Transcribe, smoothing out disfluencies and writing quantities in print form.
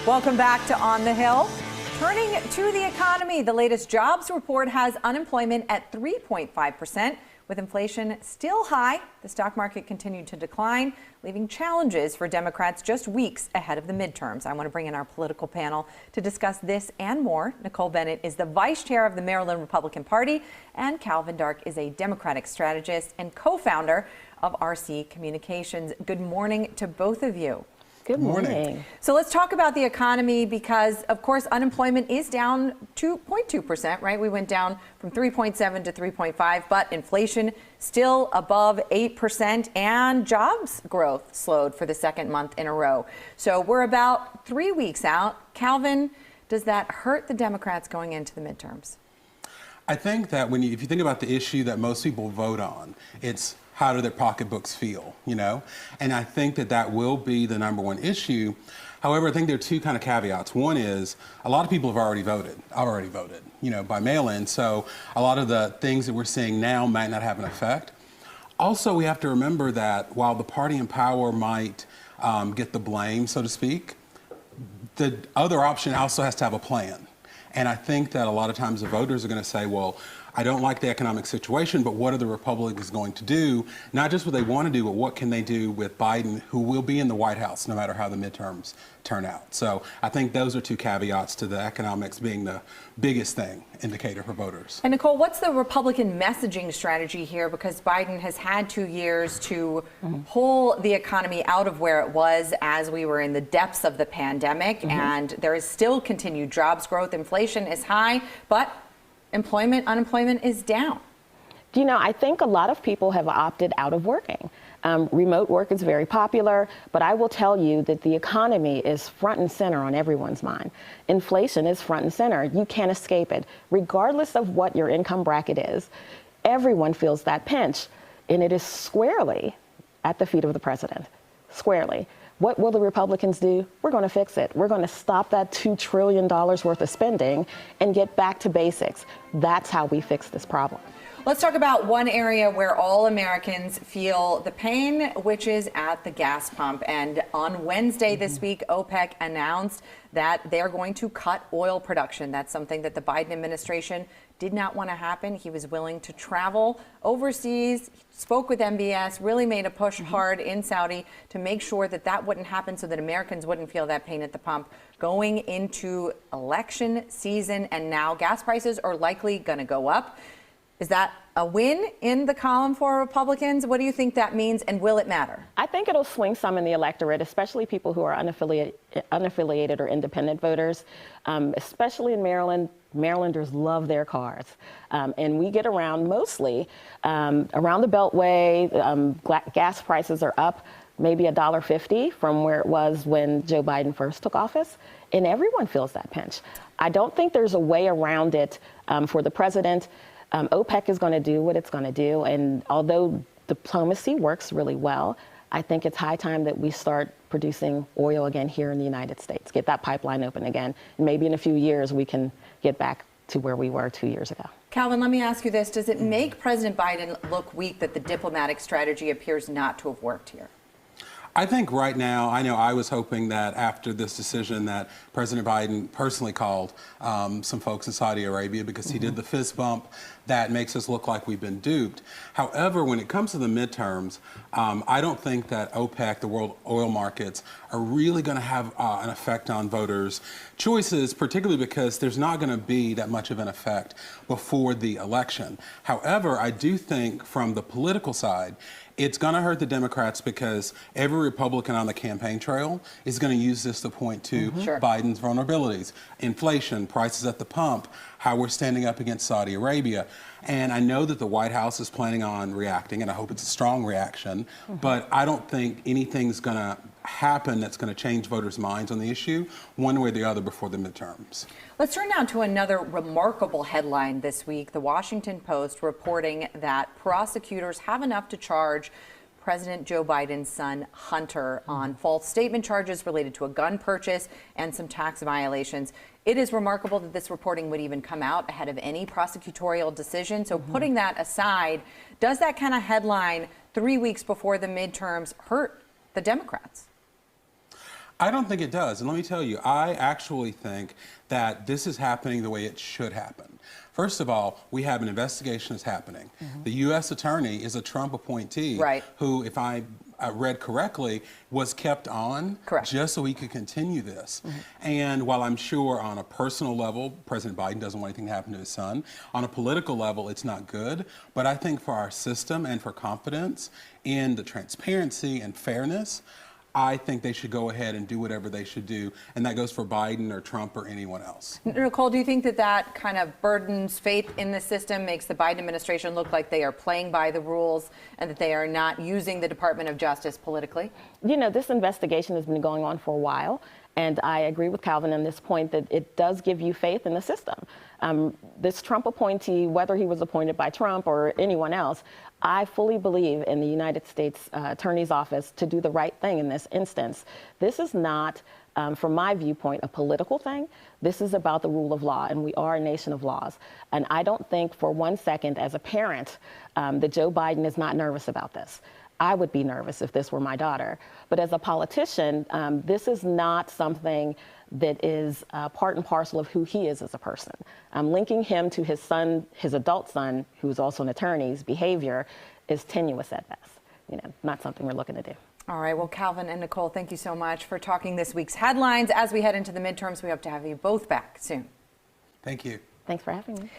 Welcome back to On the Hill. Turning to the economy, the latest jobs report has unemployment at 3.5%. With inflation still high, the stock market continued to decline, leaving challenges for Democrats just weeks ahead of the midterms. I want to bring in our political panel to discuss this and more. Nicole Bennett is the vice chair of the Maryland Republican Party, and Calvin Dark is a Democratic strategist and co-founder of RC Communications. Good morning to both of you. Good morning. So let's talk about the economy because, of course, unemployment is down 2.2%, right? We went down from 3.7 to 3.5, but inflation still above 8% and jobs growth slowed for the second month in a row. So we're about 3 weeks out. Calvin, does that hurt the Democrats going into the midterms? I think that if you think about the issue that most people vote on, it's how do their pocketbooks feel, you know? And I think that will be the number one issue. However, I think there are two kind of caveats. One is a lot of people have already voted, you know, by mail-in. So a lot of the things that we're seeing now might not have an effect. Also, we have to remember that while the party in power might get the blame, so to speak, the other option also has to have a plan. And I think that a lot of times the voters are going to say, well, I don't like the economic situation, but what are the Republicans going to do? Not just what they want to do, but what can they do with Biden, who will be in the White House no matter how the midterms turn out. So I think those are two caveats to the economics being the biggest indicator for voters. And Nicole, what's the Republican messaging strategy here? Because Biden has had 2 years to pull the economy out of where it was as we were in the depths of the pandemic, and there is still continued jobs growth. Inflation is high, but unemployment is down. Do you know, I think a lot of people have opted out of working. Remote work is very popular, but I will tell you that the economy is front and center on everyone's mind. Inflation is front and center. You can't escape it. Regardless of what your income bracket is, everyone feels that pinch, and it is squarely at the feet of the president, squarely. What will the Republicans do? We're going to fix it. We're going to stop that $2 trillion worth of spending and get back to basics. That's how we fix this problem. Let's talk about one area where all Americans feel the pain, which is at the gas pump. And on Wednesday this week, OPEC announced that they're going to cut oil production. That's something that the Biden administration did not want to happen. He was willing to travel overseas, spoke with MBS, really made a push hard in Saudi to make sure that wouldn't happen so that Americans wouldn't feel that pain at the pump going into election season. And now gas prices are likely going to go up. Is that a win in the column for Republicans? What do you think that means, and will it matter? I think it'll swing some in the electorate, especially people who are unaffiliated or independent voters, especially in Maryland. Marylanders love their cars. And we get around mostly around the Beltway. Gas prices are up maybe $1.50 from where it was when Joe Biden first took office. And everyone feels that pinch. I don't think there's a way around it for the president. OPEC is going to do what it's going to do. And although diplomacy works really well, I think it's high time that we start producing oil again here in the United States, get that pipeline open again. And maybe in a few years, we can get back to where we were 2 years ago. Calvin, let me ask you this. Does it make President Biden look weak that the diplomatic strategy appears not to have worked here? I think right now, I know I was hoping that after this decision that President Biden personally called some folks in Saudi Arabia because he did the fist bump that makes us look like we've been duped. However, when it comes to the midterms, I don't think that OPEC, the world oil markets, are really going to have an effect on voters' choices, particularly because there's not going to be that much of an effect before the election. However, I do think from the political side, it's going to hurt the Democrats because every Republican on the campaign trail is going to use this to point to Biden's vulnerabilities, inflation, prices at the pump, how we're standing up against Saudi Arabia. And I know that the White House is planning on reacting, and I hope it's a strong reaction, but I don't think anything's going to happen that's going to change voters' minds on the issue one way or the other before the midterms. Let's turn now to another remarkable headline this week. The Washington Post reporting that prosecutors have enough to charge President Joe Biden's son, Hunter, on false statement charges related to a gun purchase and some tax violations. It is remarkable that this reporting would even come out ahead of any prosecutorial decision. So putting that aside, does that kind of headline 3 weeks before the midterms hurt the Democrats? I don't think it does. And let me tell you, I actually think that this is happening the way it should happen. First of all, we have an investigation that's happening. The U.S. attorney is a Trump appointee who, if I read correctly, was kept on just so he could continue this. And while I'm sure on a personal level, President Biden doesn't want anything to happen to his son, on a political level, it's not good. But I think for our system and for confidence in the transparency and fairness, I think they should go ahead and do whatever they should do, and that goes for Biden or Trump or anyone else. Nicole, do you think that that kind of burdens faith in the system, makes the Biden administration look like they are playing by the rules and that they are not using the Department of Justice politically? You know, this investigation has been going on for a while, and I agree with Calvin on this point that it does give you faith in the system. This Trump appointee, whether he was appointed by Trump or anyone else, I fully believe in the United States Attorney's Office to do the right thing in this instance. This is not, from my viewpoint, a political thing. This is about the rule of law, and we are a nation of laws. And I don't think for 1 second as a parent that Joe Biden is not nervous about this. I would be nervous if this were my daughter. But as a politician, this is not something that is part and parcel of who he is as a person. Linking him to his son, his adult son, who's also an attorney's behavior, is tenuous at best. You know, not something we're looking to do. All right. Well, Calvin and Nicole, thank you so much for talking this week's headlines. As we head into the midterms, we hope to have you both back soon. Thank you. Thanks for having me.